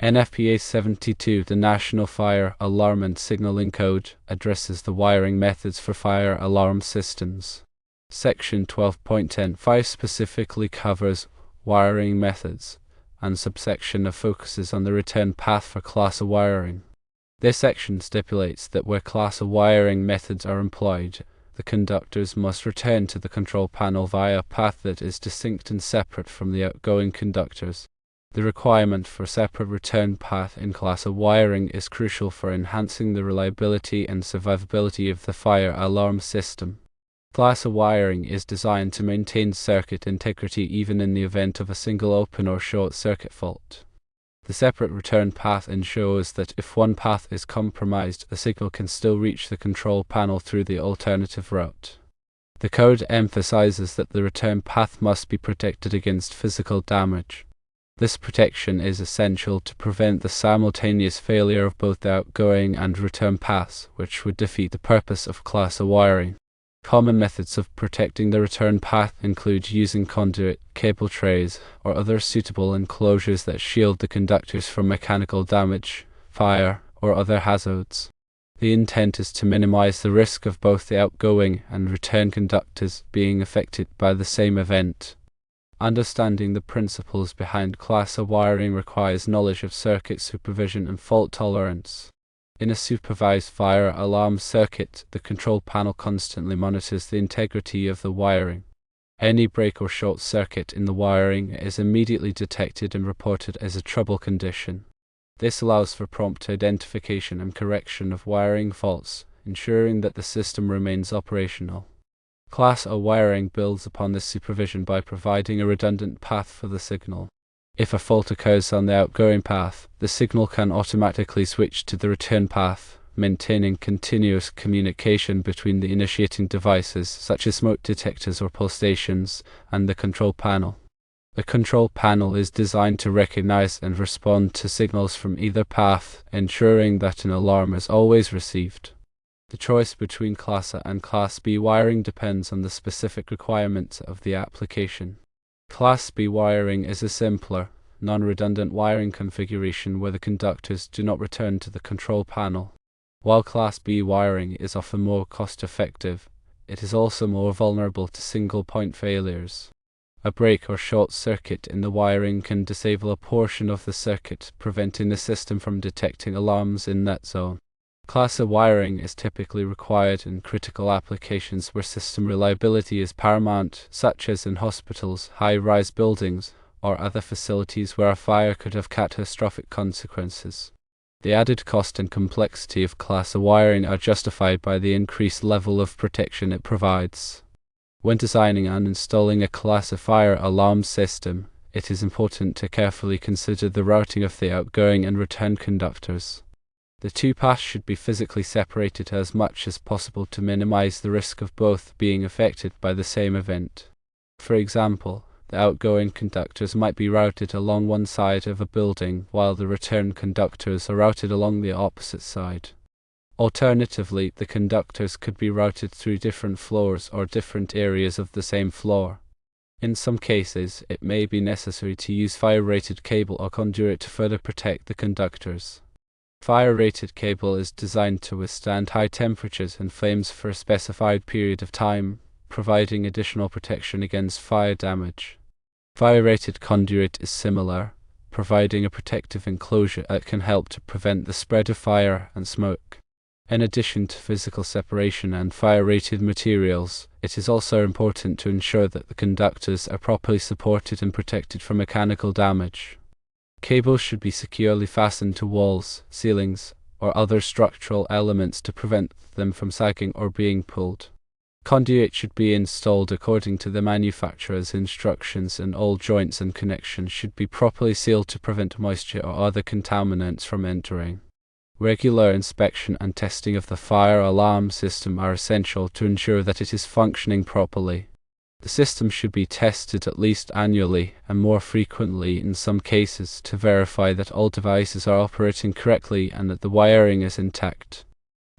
NFPA 72, the National Fire Alarm and Signaling Code, addresses the wiring methods for fire alarm systems. Section 12.10.5 specifically covers wiring methods, and subsection F focuses on the return path for class A wiring. This section stipulates that where class A wiring methods are employed, the conductors must return to the control panel via a path that is distinct and separate from the outgoing conductors. The requirement for a separate return path in class A wiring is crucial for enhancing the reliability and survivability of the fire alarm system. Class A wiring is designed to maintain circuit integrity even in the event of a single open or short circuit fault. The separate return path ensures that if one path is compromised, the signal can still reach the control panel through the alternative route. The code emphasizes that the return path must be protected against physical damage. This protection is essential to prevent the simultaneous failure of both the outgoing and return paths, which would defeat the purpose of class A wiring. Common methods of protecting the return path include using conduit, cable trays, or other suitable enclosures that shield the conductors from mechanical damage, fire, or other hazards. The intent is to minimize the risk of both the outgoing and return conductors being affected by the same event. Understanding the principles behind class A wiring requires knowledge of circuit supervision and fault tolerance. In a supervised fire alarm circuit, the control panel constantly monitors the integrity of the wiring. Any break or short circuit in the wiring is immediately detected and reported as a trouble condition. This allows for prompt identification and correction of wiring faults, ensuring that the system remains operational. Class A wiring builds upon this supervision by providing a redundant path for the signal. If a fault occurs on the outgoing path, the signal can automatically switch to the return path, maintaining continuous communication between the initiating devices, such as smoke detectors or pull stations, and the control panel. The control panel is designed to recognize and respond to signals from either path, ensuring that an alarm is always received. The choice between Class A and Class B wiring depends on the specific requirements of the application. Class B wiring is a simpler, non-redundant wiring configuration where the conductors do not return to the control panel. While Class B wiring is often more cost-effective, it is also more vulnerable to single-point failures. A break or short circuit in the wiring can disable a portion of the circuit, preventing the system from detecting alarms in that zone. Class A wiring is typically required in critical applications where system reliability is paramount, such as in hospitals, high-rise buildings, or other facilities where a fire could have catastrophic consequences. The added cost and complexity of Class A wiring are justified by the increased level of protection it provides. When designing and installing a Class A fire alarm system, it is important to carefully consider the routing of the outgoing and return conductors. The two paths should be physically separated as much as possible to minimize the risk of both being affected by the same event. For example, the outgoing conductors might be routed along one side of a building while the return conductors are routed along the opposite side. Alternatively, the conductors could be routed through different floors or different areas of the same floor. In some cases, it may be necessary to use fire-rated cable or conduit to further protect the conductors. Fire-rated cable is designed to withstand high temperatures and flames for a specified period of time, providing additional protection against fire damage. Fire-rated conduit is similar, providing a protective enclosure that can help to prevent the spread of fire and smoke. In addition to physical separation and fire-rated materials, it is also important to ensure that the conductors are properly supported and protected from mechanical damage. Cables should be securely fastened to walls, ceilings, or other structural elements to prevent them from sagging or being pulled. Conduit should be installed according to the manufacturer's instructions, and all joints and connections should be properly sealed to prevent moisture or other contaminants from entering. Regular inspection and testing of the fire alarm system are essential to ensure that it is functioning properly. The system should be tested at least annually, and more frequently in some cases, to verify that all devices are operating correctly and that the wiring is intact.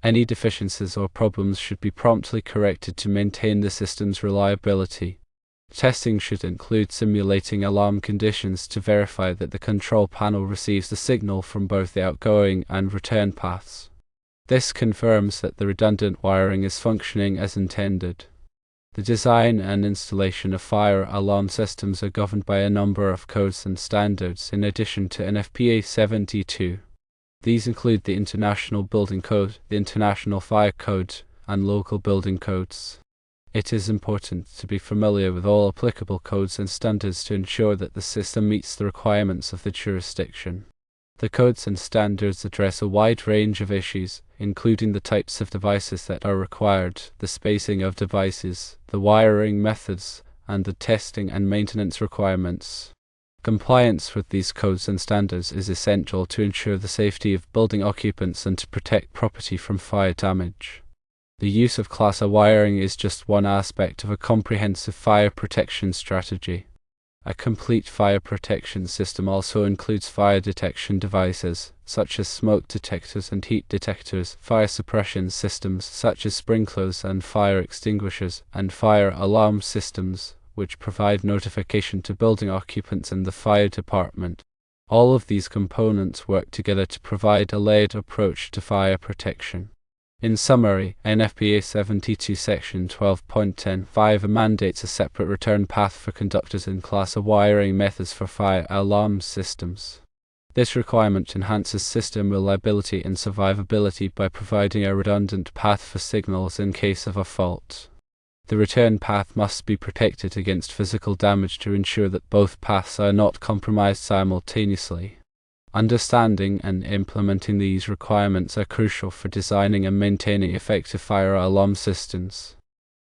Any deficiencies or problems should be promptly corrected to maintain the system's reliability. Testing should include simulating alarm conditions to verify that the control panel receives the signal from both the outgoing and return paths. This confirms that the redundant wiring is functioning as intended. The design and installation of fire alarm systems are governed by a number of codes and standards in addition to NFPA 72. These include the International Building Code, the International Fire Code, and local building codes. It is important to be familiar with all applicable codes and standards to ensure that the system meets the requirements of the jurisdiction. The codes and standards address a wide range of issues, including the types of devices that are required, the spacing of devices, the wiring methods, and the testing and maintenance requirements. Compliance with these codes and standards is essential to ensure the safety of building occupants and to protect property from fire damage. The use of Class A wiring is just one aspect of a comprehensive fire protection strategy. A complete fire protection system also includes fire detection devices, such as smoke detectors and heat detectors, fire suppression systems, such as sprinklers and fire extinguishers, and fire alarm systems, which provide notification to building occupants and the fire department. All of these components work together to provide a layered approach to fire protection. In summary, NFPA 72 Section 12.10(5) mandates a separate return path for conductors in Class A wiring methods for fire alarm systems. This requirement enhances system reliability and survivability by providing a redundant path for signals in case of a fault. The return path must be protected against physical damage to ensure that both paths are not compromised simultaneously. Understanding and implementing these requirements are crucial for designing and maintaining effective fire alarm systems.